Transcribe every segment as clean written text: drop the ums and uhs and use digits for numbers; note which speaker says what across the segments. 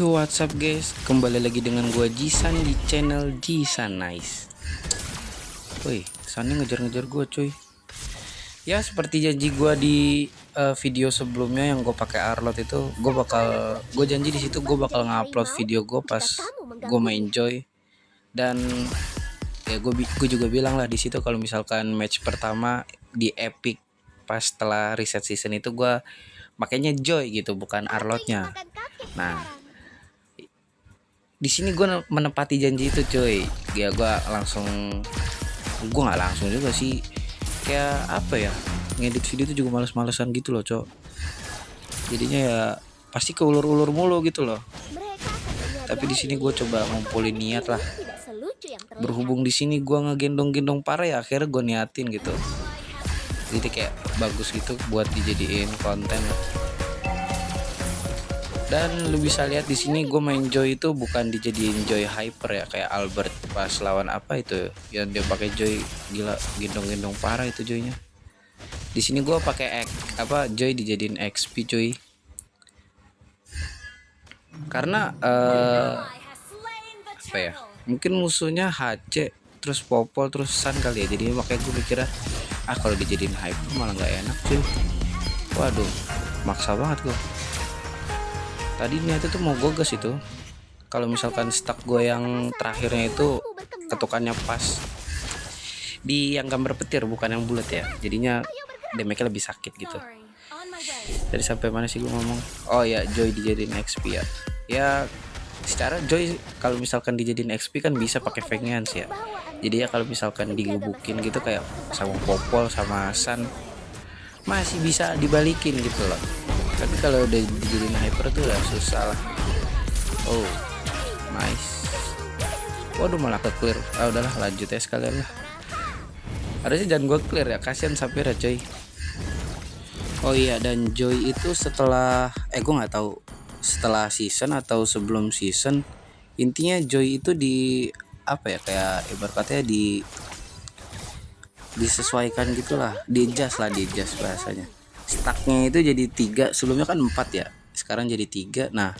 Speaker 1: Yo, what's up guys, kembali lagi dengan gua Jisan di channel Jisan Nice. Woi, Sunny ngejar-ngejar gua cuy. Ya seperti janji gua di video sebelumnya yang gue pakai Arlot itu, gue janji di situ gue bakal ngupload video gue pas gue main Joy. Dan ya gue juga bilang lah di situ kalau misalkan match pertama di Epic pas setelah reset season itu gue makanya Joy gitu, bukan Arlotnya. Nah, di sini gue menepati janji itu cuy. Ya gue nggak langsung juga sih, kayak apa ya, ngedit video itu juga males-malesan gitu loh cok. Jadinya ya pasti keulur-ulur mulu gitu loh. Tapi di sini gue coba ngumpulin niat lah. Berhubung di sini gue ngegendong-gendong parah ya, akhirnya gue niatin gitu. Jadi kayak bagus gitu buat dijadiin konten. Dan lu bisa lihat di sini gue main Joy itu bukan dijadiin Joy hyper ya kayak Albert pas lawan apa itu yang dia pakai Joy, gila gendong-gendong parah itu Joynya. Di sini gue pakai Joy dijadiin XP cuy. Karena apa ya? Mungkin musuhnya HC terus Popol terus Sun kali ya. Jadi makanya gue mikirnya kalau dijadiin hyper malah nggak enak cuy. Waduh, maksa banget gue. Tadi niatnya tuh mau gogas itu. Kalau misalkan stack gue yang terakhirnya itu ketukannya pas di yang gambar petir bukan yang bulat ya. Jadinya damage-nya lebih sakit gitu. Jadi sampai mana sih gue ngomong? Oh ya, Joy dijadiin XP ya. Ya secara Joy kalau misalkan dijadiin XP kan bisa pakai Vengeance ya. Jadi ya kalau misalkan digebukin gitu kayak sama Popol sama Sun masih bisa dibalikin gitu loh. Tapi kalau udah dijadiin hyper tuh udah susah lah. Oh nice. Waduh malah ke clear. Udahlah lanjut ya sekalian lah. Harusnya jangan gue clear ya, kasihan Sapphire coy. Oh iya, dan Joy itu setelah gue nggak tahu setelah season atau sebelum season, intinya Joy itu di apa ya, kayak ibarat katanya disesuaikan gitulah, di adjust bahasanya. Stacknya itu jadi 3, sebelumnya kan 4 ya, sekarang jadi 3. Nah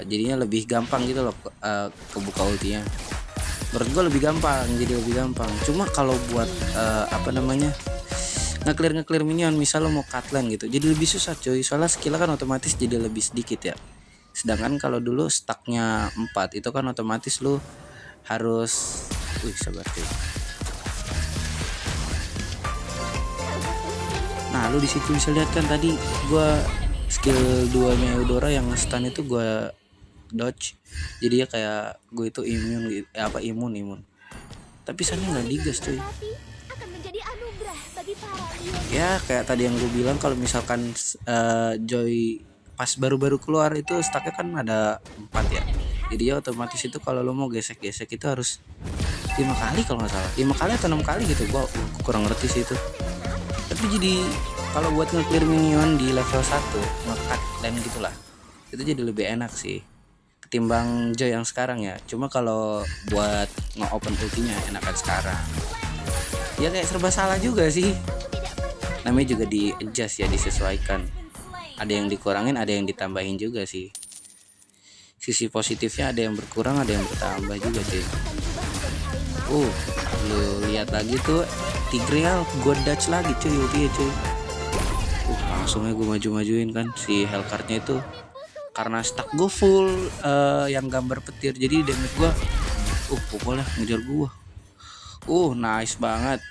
Speaker 1: jadinya lebih gampang gitu loh kebuka ultinya. Menurut gue lebih gampang, jadi lebih gampang. Cuma kalau buat nge-clear minion, misal lo mau cutland gitu, jadi lebih susah coy, soalnya skill kan otomatis jadi lebih sedikit ya. Sedangkan kalau dulu stacknya 4 itu kan otomatis lo harus sabar coy. Nah lu di situ bisa lihat kan tadi gua skill 2-nya Eudora yang stun itu gua dodge, jadi ya kayak gue itu imun gitu, imun. Tapi sana nggak digas cuy. Ya kayak tadi yang gue bilang, kalau misalkan Joy pas baru-baru keluar itu stacknya kan ada 4 ya. Jadi ya otomatis itu kalau lo mau gesek-gesek itu harus 5 kali kalau nggak salah, 5 kali atau 6 kali gitu. Gua kurang ngerti sih itu. Tapi jadi kalau buat nge-clear minion di level 1 nge-cut dan gitulah, itu jadi lebih enak sih ketimbang Joy yang sekarang ya. Cuma kalau buat nge-open ultinya enakan sekarang. Ya kayak serba salah juga sih. Namanya juga di adjust ya, disesuaikan. Ada yang dikurangin, ada yang ditambahin juga sih. Sisi positifnya ada yang berkurang, ada yang bertambah juga cuy. Lu lihat lagi tuh Tigreal gue dodge lagi cuy ultinya cuy. Langsungnya gue maju-majuin kan si Hellcard-nya itu, karena stack gue full yang gambar petir, jadi damage gue pokoknya ngejar gue. Nice banget,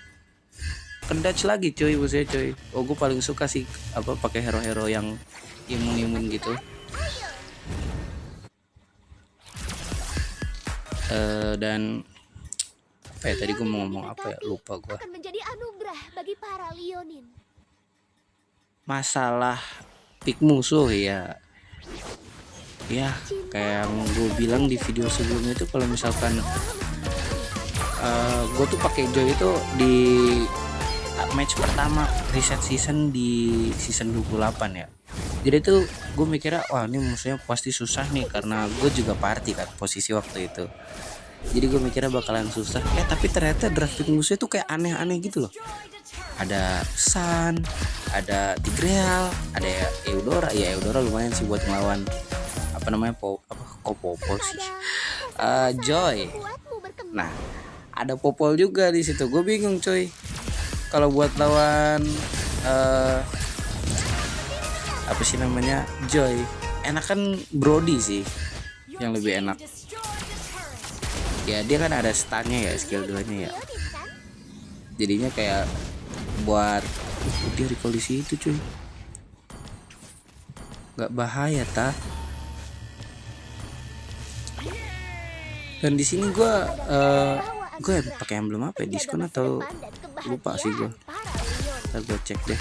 Speaker 1: kedach lagi cuy buset cuy. Gue paling suka sih pakai hero-hero yang imun gitu. Dan apa ya tadi gue mau ngomong apa ya, lupa gue. Masalah pick musuh ya kayak yang gue bilang di video sebelumnya itu, kalau misalkan gue tuh pakai Joy itu di match pertama reset season di season 28 ya. Jadi tuh gue mikirnya ini musuhnya pasti susah nih, karena gue juga party kan posisi waktu itu. Jadi gue mikirnya bakalan susah, tapi ternyata draft musuhnya tuh kayak aneh-aneh gitu loh. Ada Sun, ada Tigreal, ada Eudora. Ya Eudora lumayan sih buat ngelawan apa namanya, kok Popol sih, Joy. Nah, ada Popol juga di situ. Gue bingung coy, kalau buat lawan apa sih namanya, Joy, enakan Brody sih yang lebih enak. Ya dia kan ada stunnya ya, skill 2 nya ya, jadinya kayak buat dia recall di situ cuy, nggak bahaya ta. Dan di sini gue pakai emblem apa ya, diskon atau lupa sih gue. Ntar gue cek deh.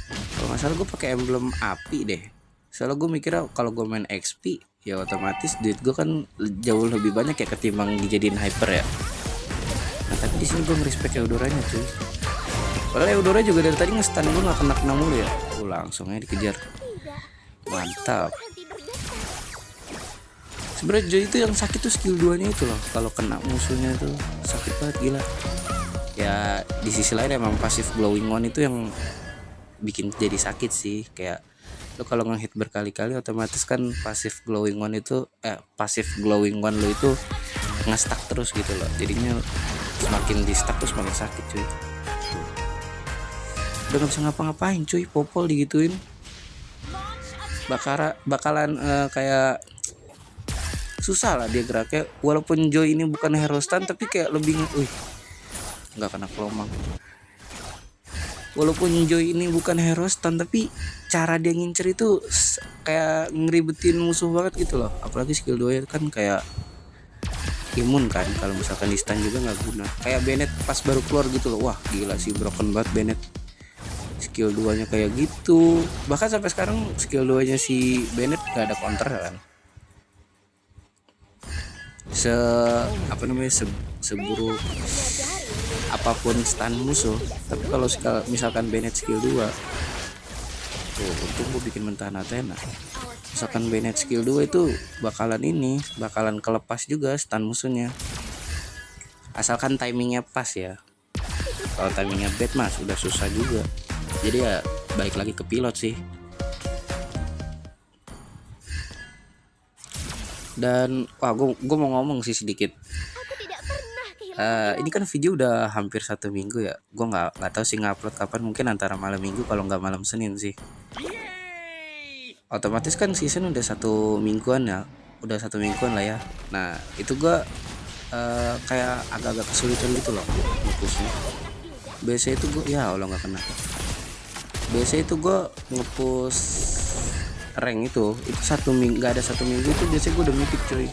Speaker 1: Kalau nggak salah gue pakai emblem api deh. Soalnya gue mikirnya kalau gue main XP ya otomatis duit gue kan jauh lebih banyak ya ketimbang dijadiin hyper ya. Nah tapi di sini gue ngerespek Eudoranya cuy. Padahal Eudora juga dari tadi nge-stun gue nggak kena mulu ya. Langsung aja dikejar. Mantap. Sebenarnya Joy itu yang sakit tuh skill 2 nya itu loh, kalau kena musuhnya tuh sakit banget gila. Ya di sisi lain emang pasif glowing one itu yang bikin jadi sakit sih, kayak lo kalau ngehit berkali-kali otomatis kan pasif glowing one itu pasif glowing one lo itu nge-stuck terus gitu loh, jadinya semakin di stuck tuh semakin sakit cuy. Udah gak bisa ngapa-ngapain cuy, Popol digituin bakalan kayak susah lah dia geraknya. Walaupun Joy ini bukan hero stun tapi kayak lebih nggak kena kelomang. Walaupun Joy ini bukan hero stun tapi cara dia ngincer itu kayak ngeribetin musuh banget gitu loh. Apalagi skill 2 kan kayak imun kan, kalau misalkan di stun juga nggak guna. Kayak Bennett pas baru keluar gitu loh, wah gila sih, broken banget Bennett. Skill 2 nya kayak gitu, bahkan sampai sekarang skill 2 nya si Bennett gak ada counter kan. Seburuk apapun stun musuh, tapi kalau misalkan Bennett skill 2 tuh, untung gue bikin mentah Athena. Misalkan Bennett skill 2 itu bakalan kelepas juga stun musuhnya, asalkan timingnya pas ya. Kalau timingnya bad mas udah susah juga, jadi ya balik lagi ke pilot sih. Dan wah gue mau ngomong sih sedikit. Ini kan video udah hampir 1 minggu ya. Gue nggak tahu sih ngupload kapan, mungkin antara malam minggu kalau nggak malam Senin sih. Otomatis kan season udah 1 mingguan ya, udah 1 mingguan lah ya. Nah itu gue kayak agak-agak kesulitan gitu loh ngepusnya. Biasanya itu gue ya Allah nggak kena. Biasanya itu gue ngepush rank itu 1 minggu, nggak ada 1 minggu itu biasanya gue udah mythic cuy.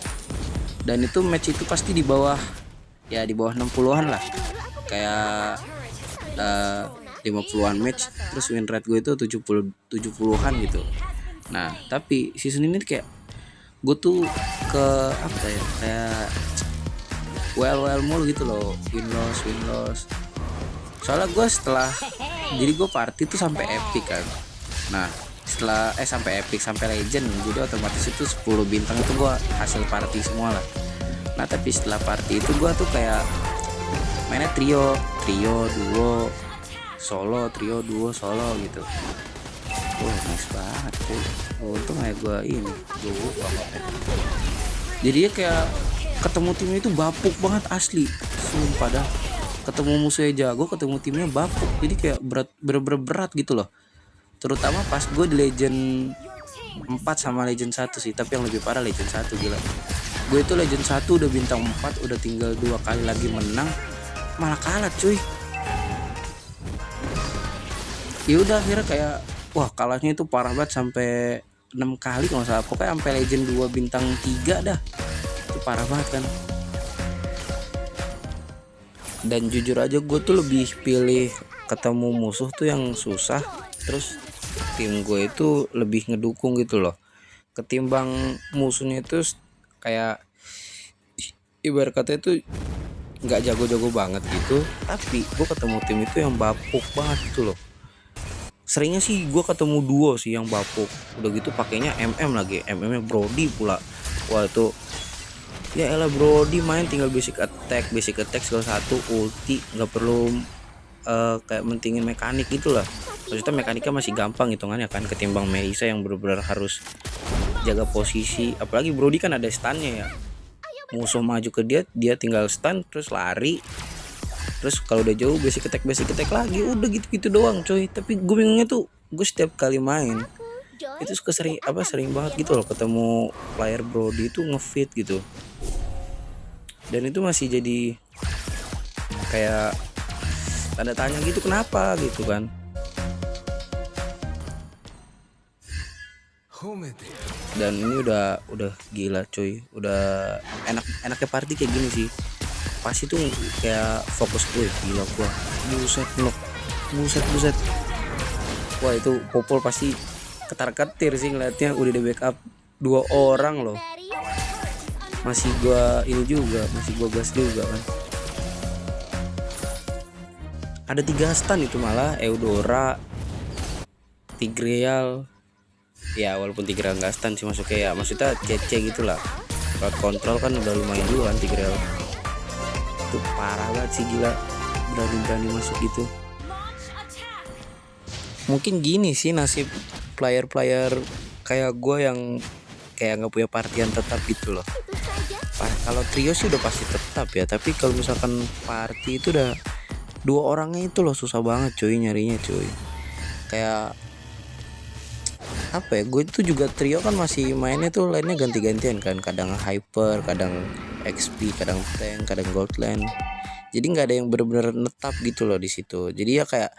Speaker 1: Dan itu match itu pasti di bawah 60-an lah, kayak 50-an match, terus win rate gue itu 70-an gitu. Nah tapi season ini kayak gue tuh ke apa ya, kayak well mulu gitu loh, win loss. Soalnya gue jadi gue party tuh sampai epic kan. Nah setelah sampai epic, sampai legend, jadi otomatis itu 10 bintang itu gua hasil party semua lah. Nah tapi setelah party itu gua tuh kayak mainnya trio, duo, solo, trio, duo, solo gitu. Wah nice banget tuh. Untung aja gua ini duo banget. Jadi ya kayak ketemu timnya itu bapuk banget asli, sumpah dah. Ketemu musuhnya jago, ketemu timnya bapuk, jadi kayak berat gitu loh. Terutama pas gue di Legend 4 sama Legend 1 sih, tapi yang lebih parah Legend 1 gila. Gue itu Legend 1 udah bintang 4, udah tinggal 2 kali lagi menang, malah kalah cuy. Ya udah akhirnya kayak wah kalahnya itu parah banget sampai 6 kali kalau nggak salah. Pokoknya sampai Legend 2 bintang 3 dah. Itu parah banget kan. Dan jujur aja gue tuh lebih pilih ketemu musuh tuh yang susah, terus tim gue itu lebih ngedukung gitu loh, ketimbang musuhnya itu kayak ibarat kata itu nggak jago-jago banget gitu, tapi gue ketemu tim itu yang bapuk banget gitu loh. Seringnya sih gue ketemu duo sih yang bapuk, udah gitu pakainya lagi, nya Brody pula. Wah itu ya elah, Brody main tinggal basic attack skill 1 ulti, nggak perlu kayak mentingin mekanik gitu lah. Maksudnya mekaniknya masih gampang hitungannya kan, ketimbang Melisa yang benar-benar harus jaga posisi, apalagi Brody kan ada stunnya ya, musuh maju ke dia, dia tinggal stun terus lari, terus kalau udah jauh basic attack lagi, udah gitu-gitu doang coy. Tapi gue bingungnya tuh, gue setiap kali main itu suka sering banget gitu loh ketemu player Brody itu ngefit gitu, dan itu masih jadi kayak tanda tanya gitu, kenapa gitu kan. Dan ini udah gila cuy, udah enaknya party kayak gini sih, pasti tuh kayak fokus gue gila gua, buset loh, buset. Wah itu Popol pasti ketar-ketir sih ngeliatnya, udah di backup 2 orang loh, masih gua ini juga, masih gua gas juga kan. Ada 3 stun itu malah, Eudora, Tigreal. Ya walaupun Tigreal nggak stun sih masuknya ya, maksudnya CC gitulah. Crowd control kan udah lumayan juga kan Tigreal. Itu parah banget sih, gila, berani masuk gitu. Mungkin gini sih nasib player-player kayak gue yang kayak nggak punya partian tetap gitu loh. Kalau trio sih udah pasti tetap ya, tapi kalau misalkan party itu udah 2 orangnya itu loh susah banget cuy nyarinya cuy. Kayak apa ya, gue itu juga trio kan masih mainnya tuh lainnya ganti-gantian kan, kadang hyper, kadang XP, kadang tank, kadang goldland. Jadi nggak ada yang bener-bener netap gitu loh di situ. Jadi ya kayak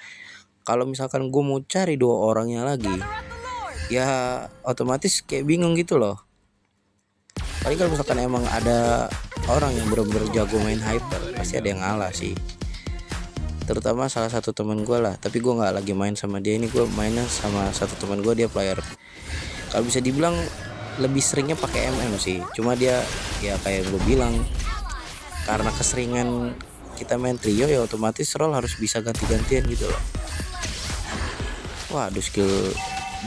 Speaker 1: kalau misalkan gue mau cari 2 orangnya lagi, ya otomatis kayak bingung gitu loh. Paling kalau misalkan emang ada orang yang bener-bener jago main hyper, pasti ada yang ngalah sih. Terutama salah satu teman gue lah, tapi gue nggak lagi main sama dia, ini gue mainnya sama satu teman gue, dia player kalau bisa dibilang lebih seringnya pakai MM sih. Cuma dia ya kayak gue bilang, karena keseringan kita main trio ya otomatis role harus bisa ganti-gantian gitu loh. Waduh, skill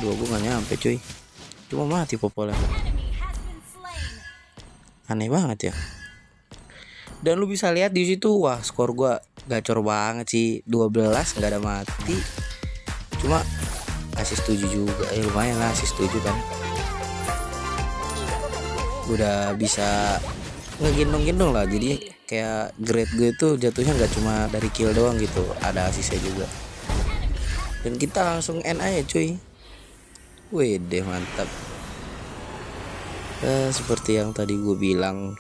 Speaker 1: 2 gue gak nyampe cuy, cuma mati Popolnya, aneh banget ya. Dan lu bisa lihat di situ, wah skor gue gacor banget sih, 12 nggak ada mati, cuma assist 7 juga, lumayan lah assist 7 kan. Udah bisa ngegendong-gendong lah, jadi kayak grade gue itu jatuhnya nggak cuma dari kill doang gitu, ada assistnya juga. Dan kita langsung end aja cuy. Wede mantap. Seperti yang tadi gue bilang,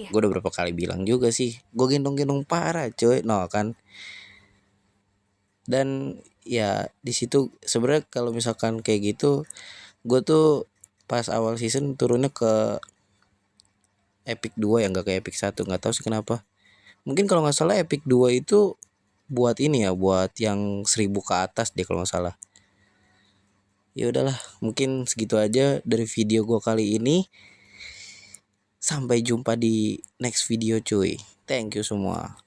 Speaker 1: gue udah berapa kali bilang juga sih, gue gendong-gendong parah cuy, no kan. Dan ya di situ sebenarnya kalau misalkan kayak gitu, gue tuh pas awal season turunnya ke Epic 2 ya, nggak ke Epic 1, nggak tahu sih kenapa. Mungkin kalau nggak salah Epic 2 itu buat ini ya, buat yang 1000 ke atas deh kalau nggak salah. Ya udahlah, mungkin segitu aja dari video gue kali ini. Sampai jumpa di next video cuy. Thank you semua.